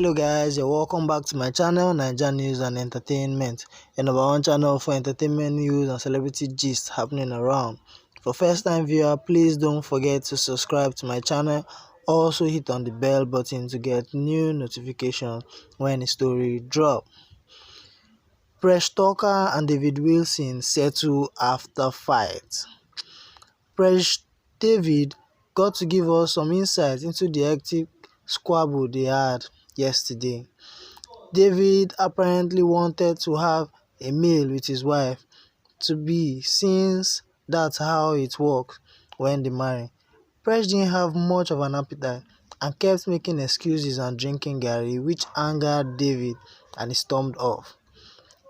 Hello guys, you're welcome back to my channel, Naija News and Entertainment, your number one channel for entertainment news and celebrity gist happening around. For first time viewer, please don't forget to subscribe to my channel. Also hit on the bell button to get new notifications when a story drop. Presh and David Wilson settle after fight. Presh David got to give us some insight into the hectic squabble they had yesterday. David apparently wanted to have a meal with his wife to be, since that's how it works when they marry. Presh didn't have much of an appetite and kept making excuses and drinking Garri, which angered David and he stormed off.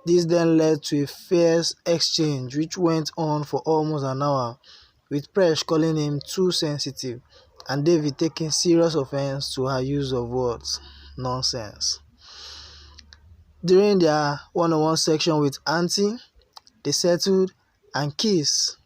This then led to a fierce exchange which went on for almost an hour, with Presh calling him too sensitive and David taking serious offense to her use of words. Nonsense. During their one-on-one section with Auntie, they settled and kissed,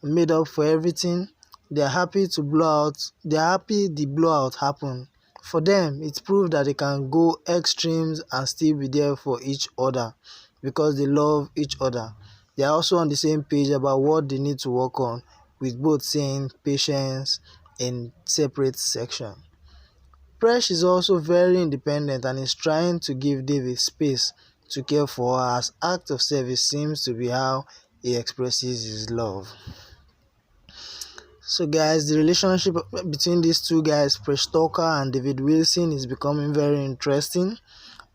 made up for everything. They're happy the blowout happened. For them, it proved that they can go extremes and still be there for each other because they love each other. They are also on the same page about what they need to work on, with both saying patience in separate sections. Presh is also very independent and is trying to give David space to care for her, as act of service seems to be how he expresses his love. So guys, the relationship between these two guys, Presh and David Wilson, is becoming very interesting.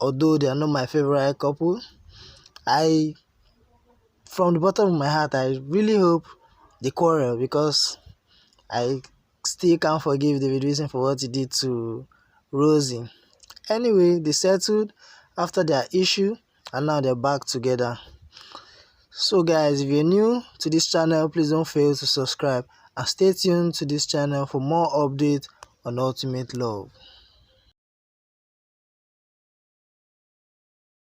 Although they are not my favorite couple, from the bottom of my heart, I really hope they quarrel, because I still can't forgive David Wilson for what he did to Rosie. Anyway, they settled after their issue and now they're back together. So guys, if you're new to this channel, please don't fail to subscribe and stay tuned to this channel for more updates on Ultimate Love.